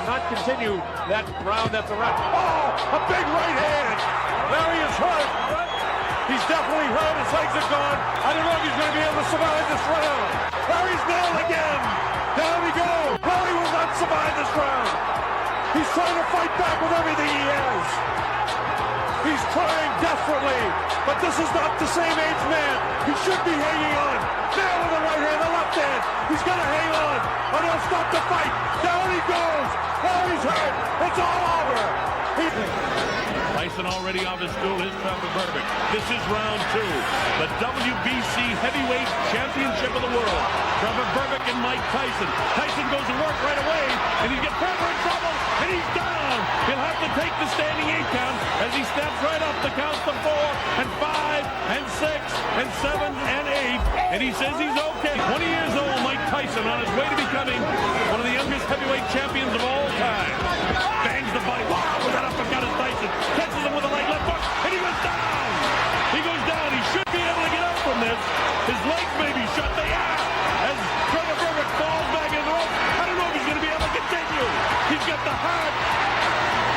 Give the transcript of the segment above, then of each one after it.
cannot continue that round after round. Oh, a big right hand. Larry is hurt. He's definitely hurt. His legs are gone. I don't know if he's going to be able to survive this round. Larry's nailed again. Down he goes. Larry will not survive this round. He's trying to fight back with everything he has. He's trying desperately, but this is not the same age man. He should be hanging on. Nail with the right hand, the left hand. He's going to hang on, or they'll stop the fight. Down he goes. Larry's hurt. It's all over. Tyson already on the stool, his Trevor Berbick. This is round 2. The WBC Heavyweight Championship of the world. Trevor Berbick and Mike Tyson. Tyson goes to work right away, and he gets further in trouble, and he's down. He'll have to take the standing 8 count as he steps right up the counts to 4 and 5 and 6 and 7 and 8. And he says he's okay. 20 years old, Mike Tyson on his way to becoming one of the youngest heavyweight champions of all time. Bangs the body. Wow, with that uppercut is Tyson. Catches him with a right left hook, and he goes down. He goes down. He should be able to get up from this. His legs may be shut. They are. As Trevor Berbick falls back in the rope. I don't know if he's going to be able to continue. He's got the heart,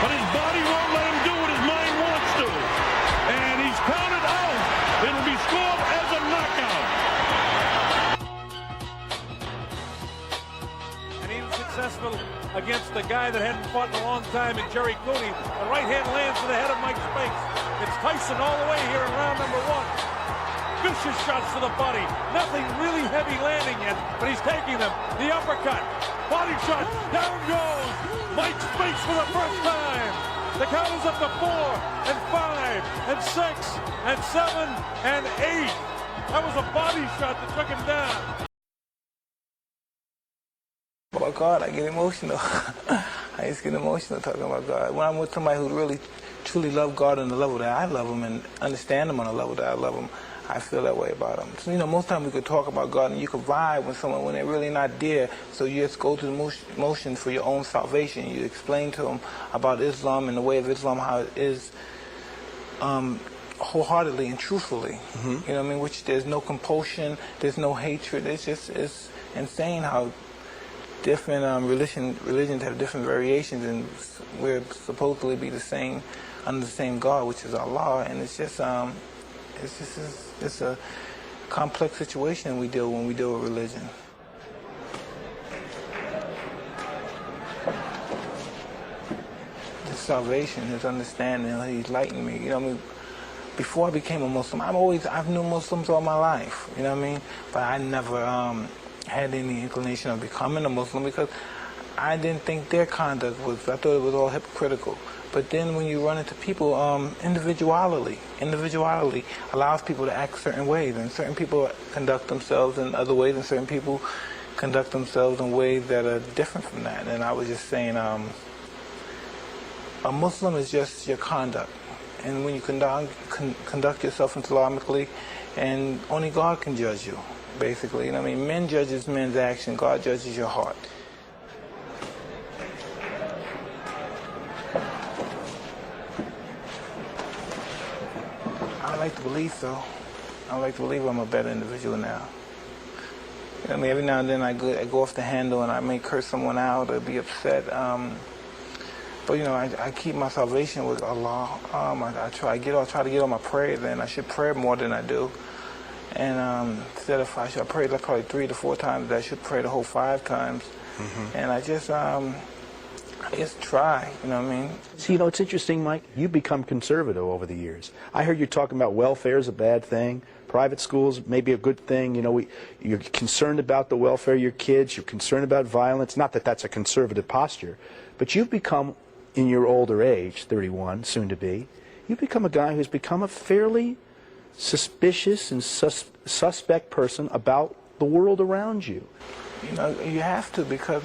but his body won't let him do what his mind wants to. And he's counted out. It'll be scored as a knockout. And he was successful against the guy that hadn't fought in a long time in Jerry Cooney. The right hand lands to the head of Mike's face. It's Tyson all the way here in round number 1. Vicious shots to the body. Nothing really heavy landing yet, but he's taking them. The uppercut. Body shot. Down goes Mike's face for the first time. The count is up to 4 and 5 and 6 and 7 and 8. That was a body shot that took him down. About God, I get emotional. I just get emotional talking about God. When I'm with somebody who really, truly loves God on the level that I love him and understand him on the level that I love him, I feel that way about him. So, most times we could talk about God and you could vibe with someone when they're really not there. So you just go through the motion for your own salvation. You explain to them about Islam and the way of Islam, how it is wholeheartedly and truthfully. You know what I mean? Which there's no compulsion, there's no hatred. It's insane how different religions have different variations, and we're supposedly be the same under the same God, which is Allah. And it's just it's a complex situation when we deal with religion. His salvation, his understanding, he's enlightened me. Before I became a Muslim, I've known Muslims all my life. You know what I mean? But I never had any inclination of becoming a Muslim because I didn't think their conduct was, I thought it was all hypocritical. But then when you run into people, individuality allows people to act certain ways, and certain people conduct themselves in other ways, and certain people conduct themselves in ways that are different from that. And I was just saying, a Muslim is just your conduct. And when you conduct yourself Islamically, and only God can judge you. Basically, men judges men's action, God judges your heart. I like to believe so. I like to believe I'm a better individual now. Every now and then I go off the handle and I may curse someone out or be upset. But I keep my salvation with Allah. I try to get on my prayers, and I should pray more than I do. And instead of I pray like probably 3 to 4 times, I should pray the whole 5 times. And I just try, you know what I mean? See, it's interesting, Mike. You've become conservative over the years. I heard you talking about welfare is a bad thing. Private schools may be a good thing. You're concerned about the welfare of your kids. You're concerned about violence. Not that that's a conservative posture. But you've become, in your older age, 31, soon to be, you've become a guy who's become a fairly suspicious and suspect person about the world around you. You have to, because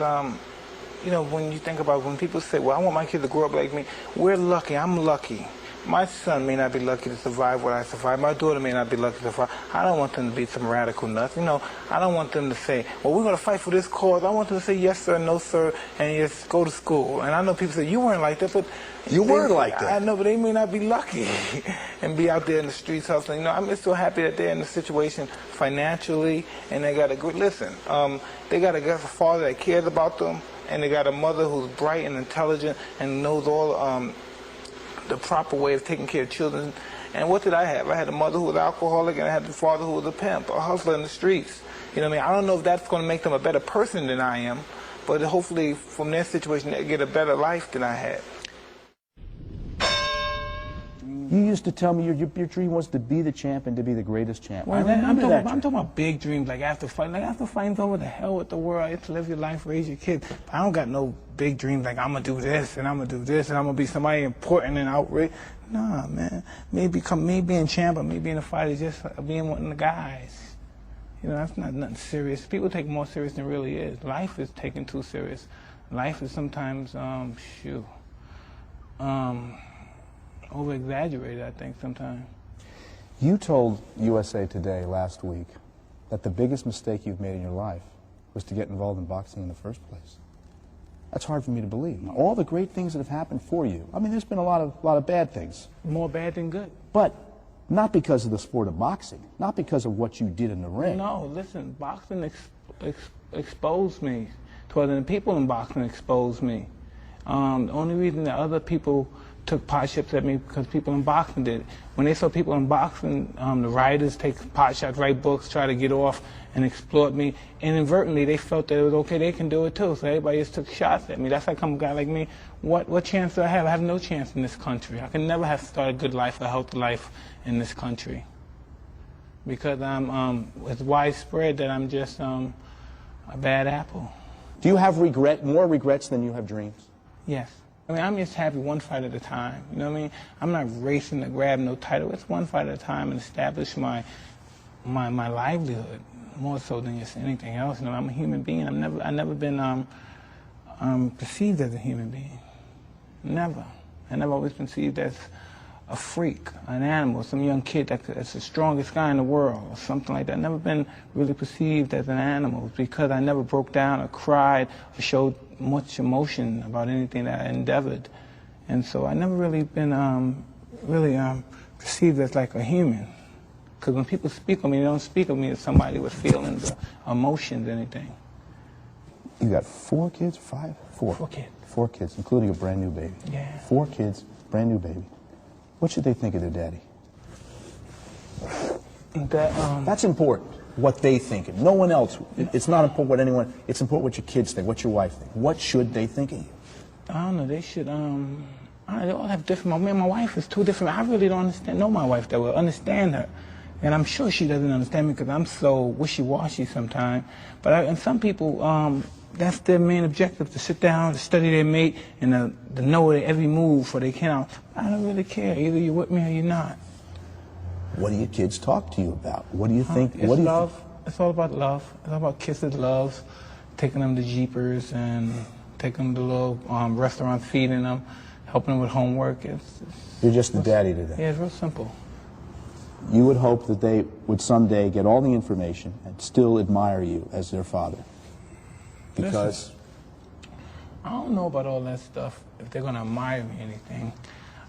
when you think about when people say, well, I want my kid to grow up like me, we're lucky. I'm lucky. My son may not be lucky to survive what I survived. My daughter may not be lucky to survive. I don't want them to be some radical nuts. I don't want them to say, well, we're going to fight for this cause. I want them to say yes, sir, no, sir, and just go to school. And I know people say, you weren't like that, but... You weren't like that. I know, but they may not be lucky and be out there in the streets hustling. I'm just so happy that they're in the situation financially, and they got a good, listen, they got a father that cares about them, and they got a mother who's bright and intelligent and knows all the proper way of taking care of children. And what did I have? I had a mother who was alcoholic, and I had the father who was a pimp, a hustler in the streets. You know what I mean? I don't know if that's going to make them a better person than I am, but hopefully from their situation they get a better life than I had. You used to tell me your dream was to be the champ and to be the greatest champ. Well, I'm talking about big dreams, like after fighting's over, the hell with the world. It's live your life, raise your kids. But I don't got no big dreams like I'm gonna do this and I'm gonna do this and I'm gonna be somebody important and outraged. Nah, man. Maybe being champ or maybe being a fighter, just being one of the guys. You know, that's not nothing serious. People take it more serious than it really is. Life is taken too serious. Life is sometimes, over-exaggerated, I think, sometimes. You told USA Today last week that the biggest mistake you've made in your life was to get involved in boxing in the first place. That's hard for me to believe. Now, all the great things that have happened for you, I mean, there's been a lot of bad things. More bad than good. But not because of the sport of boxing, not because of what you did in the ring. No, listen, boxing exposed me. The people in boxing exposed me. The only reason that other people took pot shots at me because people in boxing did it. When they saw people in boxing, the writers take pot shots, write books, try to get off and exploit me. And inadvertently, they felt that it was okay, they can do it too. So everybody just took shots at me. That's like a guy like me. What chance do I have? I have no chance in this country. I can never have started a good life, a healthy life in this country. Because it's widespread that I'm just a bad apple. Do you have more regrets than you have dreams? Yes. I mean, I'm just happy one fight at a time. You know what I mean? I'm not racing to grab no title. It's one fight at a time and establish my livelihood more so than just anything else. You know, I'm a human being. I've never been perceived as a human being. Never. I've always been perceived as a freak, an animal, some young kid that's the strongest guy in the world, or something like that. I've never been really perceived as an animal because I never broke down or cried or showed much emotion about anything that I endeavored. And so I never really been perceived as like a human. Because when people speak of me, they don't speak of me as somebody with feelings or emotions, anything. You got 4 kids, 5? 4. 4 kids. 4 kids, including a brand new baby. Yeah. 4 kids, brand new baby. What should they think of their daddy? That's important, what they think. No one else. It's not important what anyone, it's important what your kids think, what your wife think. What should they think of you? I don't know, they should, they all have different, me and my wife is 2 different, I really don't know my wife that well, understand her. And I'm sure she doesn't understand me because I'm so wishy-washy sometimes. And some people, that's their main objective, to sit down, to study their mate, and to know their every move for they can. I don't really care. Either you're with me or you're not. What do your kids talk to you about? What do you think? It's love. It's all about love. It's all about kisses, loves, taking them to Jeepers and taking them to little restaurants, feeding them, helping them with homework. You're just the daddy to them. Yeah, it's real simple. You would hope that they would someday get all the information and still admire you as their father. Because I don't know about all that stuff, if they're going to admire me or anything.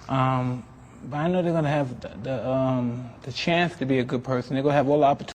But I know they're going to have the chance to be a good person. They're going to have all the opportunities.